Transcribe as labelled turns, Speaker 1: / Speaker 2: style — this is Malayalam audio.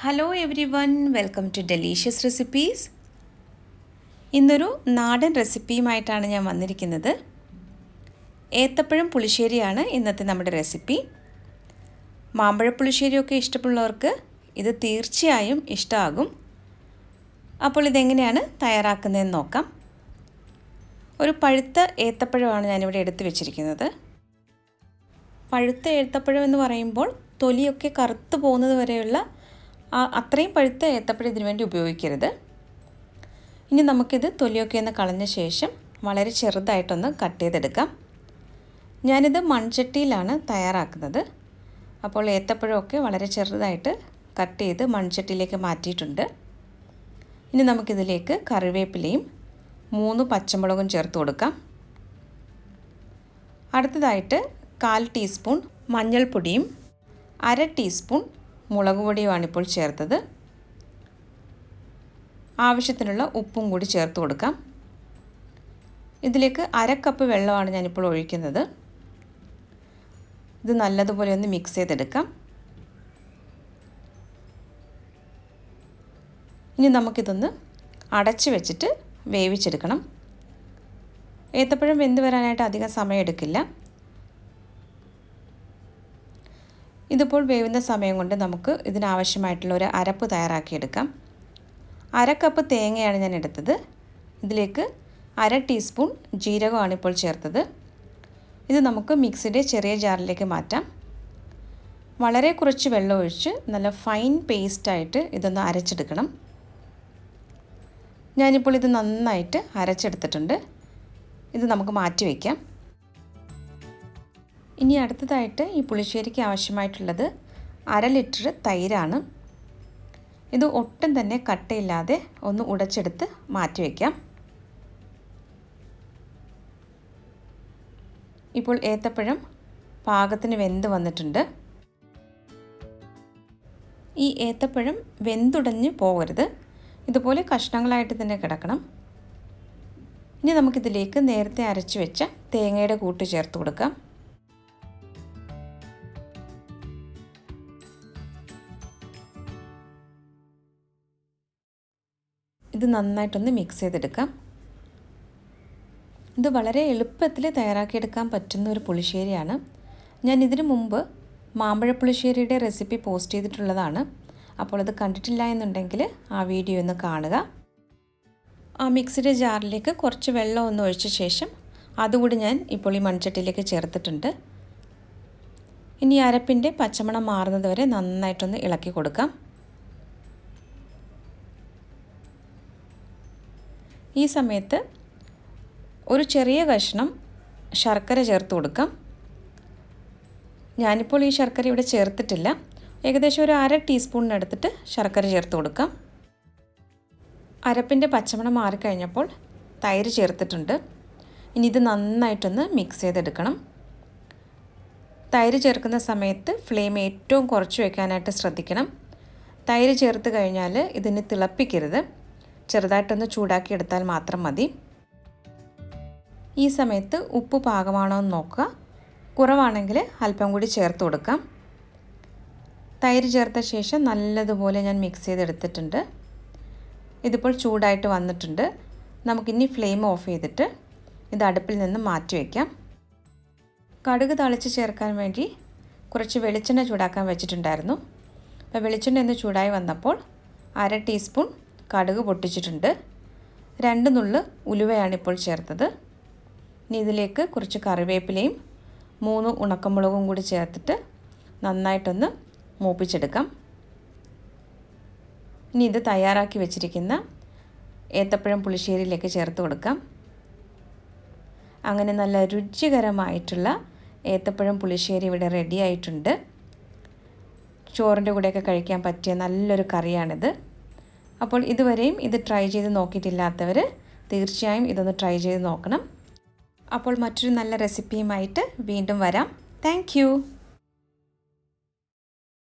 Speaker 1: Hello everyone, welcome to delicious recipes. ഇന്നൊരു നാടൻ റെസിപ്പിയുമായിട്ടാണ് ഞാൻ വന്നിരിക്കുന്നത്. ഏത്തപ്പഴം പുളിശ്ശേരിയാണ് ഇന്നത്തെ നമ്മുടെ റെസിപ്പി. മാമ്പഴപ്പുളിശ്ശേരിയൊക്കെ ഇഷ്ടമുള്ളവർക്ക് ഇത് തീർച്ചയായും ഇഷ്ടമാകും. അപ്പോൾ ഇതെങ്ങനെയാണ് തയ്യാറാക്കുന്നതെന്ന് നോക്കാം. ഒരു പഴുത്ത ഏത്തപ്പഴമാണ് ഞാനിവിടെ എടുത്ത് വെച്ചിരിക്കുന്നത്. പഴുത്ത ഏത്തപ്പഴം എന്ന് പറയുമ്പോൾ തൊലിയൊക്കെ കറുത്ത് പോകുന്നത് വരെയുള്ള അത്രയും പഴുത്ത ഏത്തപ്പഴം ഇതിനു വേണ്ടി ഉപയോഗിക്കരുത്. ഇനി നമുക്കിത് തൊലിയൊക്കെ ഒന്ന് കളഞ്ഞ ശേഷം വളരെ ചെറുതായിട്ടൊന്ന് കട്ട് ചെയ്തെടുക്കാം. ഞാനിത് മൺചട്ടിയിലാണ് തയ്യാറാക്കുന്നത്. അപ്പോൾ ഏത്തപ്പഴമൊക്കെ വളരെ ചെറുതായിട്ട് കട്ട് ചെയ്ത് മൺചട്ടിയിലേക്ക് മാറ്റിയിട്ടുണ്ട്. ഇനി നമുക്കിതിലേക്ക് കറിവേപ്പിലയും 3 പച്ചമുളകും ചേർത്ത് കൊടുക്കാം. അടുത്തതായിട്ട് 1/4 ടീസ്പൂൺ മഞ്ഞൾപ്പൊടിയും 1/2 ടീസ്പൂൺ മുളക് പൊടിയുമാണ് ഇപ്പോൾ ചേർത്തത്. ആവശ്യത്തിനുള്ള ഉപ്പും കൂടി ചേർത്ത് കൊടുക്കാം. ഇതിലേക്ക് 1/2 കപ്പ് വെള്ളമാണ് ഞാനിപ്പോൾ ഒഴിക്കുന്നത്. ഇത് നല്ലതുപോലെ ഒന്ന് മിക്സ് ചെയ്തെടുക്കാം. ഇനി നമുക്കിതൊന്ന് അടച്ചു വെച്ചിട്ട് വേവിച്ചെടുക്കണം. ഏത്തപ്പഴം വെന്ത് വരാനായിട്ട് അധികം സമയം എടുക്കില്ല. ഇതിപ്പോൾ വേവുന്ന സമയം കൊണ്ട് നമുക്ക് ഇതിനാവശ്യമായിട്ടുള്ള ഒരു അരപ്പ് തയ്യാറാക്കിയെടുക്കാം. 1/2 കപ്പ് തേങ്ങയാണ് ഞാൻ എടുത്തത്. ഇതിലേക്ക് 1/2 ടീസ്പൂൺ ജീരകമാണ് ഇപ്പോൾ ചേർത്തത്. ഇത് നമുക്ക് മിക്സിയുടെ ചെറിയ ജാറിലേക്ക് മാറ്റാം. വളരെ കുറച്ച് വെള്ളം ഒഴിച്ച് നല്ല ഫൈൻ പേസ്റ്റായിട്ട് ഇതൊന്ന് അരച്ചെടുക്കണം. ഞാനിപ്പോൾ ഇത് നന്നായിട്ട് അരച്ചെടുത്തിട്ടുണ്ട്. ഇത് നമുക്ക് മാറ്റി വയ്ക്കാം. ഇനി അടുത്തതായിട്ട് ഈ പുളിശ്ശേരിക്ക് ആവശ്യമായിട്ടുള്ളത് 1/2 ലിറ്റർ തൈരാണ്. ഇത് ഒട്ടും തന്നെ കട്ടയില്ലാതെ ഒന്ന് ഉടച്ചെടുത്ത് മാറ്റി വയ്ക്കാം. ഇപ്പോൾ ഏത്തപ്പഴം പാകത്തിന് വെന്ത് വന്നിട്ടുണ്ട്. ഈ ഏത്തപ്പഴം വെന്തുടഞ്ഞ് പോകരുത്. ഇതുപോലെ കഷ്ണങ്ങളായിട്ട് തന്നെ കിടക്കണം. ഇനി നമുക്കിതിലേക്ക് നേരത്തെ അരച്ച് വെച്ച തേങ്ങയുടെ കൂട്ട് ചേർത്ത് കൊടുക്കാം. ഇത് നന്നായിട്ടൊന്ന് മിക്സ് ചെയ്തെടുക്കാം. ഇത് വളരെ എളുപ്പത്തിൽ തയ്യാറാക്കിയെടുക്കാൻ പറ്റുന്ന ഒരു പുളിശ്ശേരിയാണ്. ഞാൻ ഇതിനു മുമ്പ് മാമ്പഴപ്പുളിശ്ശേരിയുടെ റെസിപ്പി പോസ്റ്റ് ചെയ്തിട്ടുള്ളതാണ്. അപ്പോൾ അത് കണ്ടിട്ടില്ല എന്നുണ്ടെങ്കിൽ ആ വീഡിയോ ഒന്ന് കാണുക. ആ മിക്സിയുടെ ജാറിലേക്ക് കുറച്ച് വെള്ളം ഒന്ന് ഒഴിച്ച ശേഷം അതുകൂടി ഞാൻ ഇപ്പോൾ ഈ മൺചട്ടിയിലേക്ക് ചേർത്തിട്ടുണ്ട്. ഇനി അരപ്പിൻ്റെ പച്ചമണം മാറുന്നത് വരെ നന്നായിട്ടൊന്ന് ഇളക്കി കൊടുക്കാം. ഈ സമയത്ത് ഒരു ചെറിയ കഷ്ണം ശർക്കര ചേർത്ത് കൊടുക്കാം. ഞാനിപ്പോൾ ഈ ശർക്കര ഇവിടെ ചേർത്തിട്ടില്ല. ഏകദേശം ഒരു 1/2 ടീസ്പൂണിനെടുത്തിട്ട് ശർക്കര ചേർത്ത് കൊടുക്കാം. അരപ്പിൻ്റെ പച്ചമണം മാറിക്കഴിഞ്ഞപ്പോൾ തൈര് ചേർത്തിട്ടുണ്ട്. ഇനി ഇത് നന്നായിട്ടൊന്ന് മിക്സ് ചെയ്തെടുക്കണം. തൈര് ചേർക്കുന്ന സമയത്ത് ഫ്ലെയിം ഏറ്റവും കുറച്ച് വയ്ക്കാനായിട്ട് ശ്രദ്ധിക്കണം. തൈര് ചേർത്ത് കഴിഞ്ഞാൽ ഇതിന് തിളപ്പിക്കരുത്. ചെറുതായിട്ടൊന്ന് ചൂടാക്കി എടുത്താൽ മാത്രം മതി. ഈ സമയത്ത് ഉപ്പ് പാകമാണോ എന്ന് നോക്കുക. കുറവാണെങ്കിൽ അല്പം കൂടി ചേർത്ത് കൊടുക്കാം. തൈര് ചേർത്ത ശേഷം നല്ലതുപോലെ ഞാൻ മിക്സ് ചെയ്തെടുത്തിട്ടുണ്ട്. ഇതിപ്പോൾ ചൂടായിട്ട് വന്നിട്ടുണ്ട്. നമുക്കിനി ഫ്ലെയിം ഓഫ് ചെയ്തിട്ട് ഇത് അടുപ്പിൽ നിന്ന് മാറ്റി വയ്ക്കാം. കടുക് താളിച്ച് ചേർക്കാൻ വേണ്ടി കുറച്ച് വെളിച്ചെണ്ണ ചൂടാക്കാൻ വെച്ചിട്ടുണ്ടായിരുന്നു. അപ്പോൾ വെളിച്ചെണ്ണ ഒന്ന് ചൂടായി വന്നപ്പോൾ 1/2 ടീസ്പൂൺ കടുക് പൊട്ടിച്ചിട്ടുണ്ട്. 2 നുള്ള് ഉലുവയാണ് ഇപ്പോൾ ചേർത്തത്. ഇനി ഇതിലേക്ക് കുറച്ച് കറിവേപ്പിലയും 3 ഉണക്കമുളകും കൂടി ചേർത്തിട്ട് നന്നായിട്ടൊന്ന് മൂപ്പിച്ചെടുക്കാം. ഇനി ഇത് തയ്യാറാക്കി വെച്ചിരിക്കുന്ന ഏത്തപ്പഴം പുളിശ്ശേരിയിലേക്ക് ചേർത്ത് കൊടുക്കാം. അങ്ങനെ നല്ല രുചികരമായിട്ടുള്ള ഏത്തപ്പഴം പുളിശ്ശേരി ഇവിടെ റെഡി ആയിട്ടുണ്ട്. ചോറിൻ്റെ കൂടെയൊക്കെ കഴിക്കാൻ പറ്റിയ നല്ലൊരു കറിയാണിത്. അപ്പോൾ ഇതുവരെയും ഇത് ട്രൈ ചെയ്ത് നോക്കിയിട്ടില്ലാത്തവർ തീർച്ചയായും ഇതൊന്ന് ട്രൈ ചെയ്ത് നോക്കണം. അപ്പോൾ മറ്റൊരു നല്ല റെസിപ്പിയുമായിട്ട് വീണ്ടും വരാം. താങ്ക്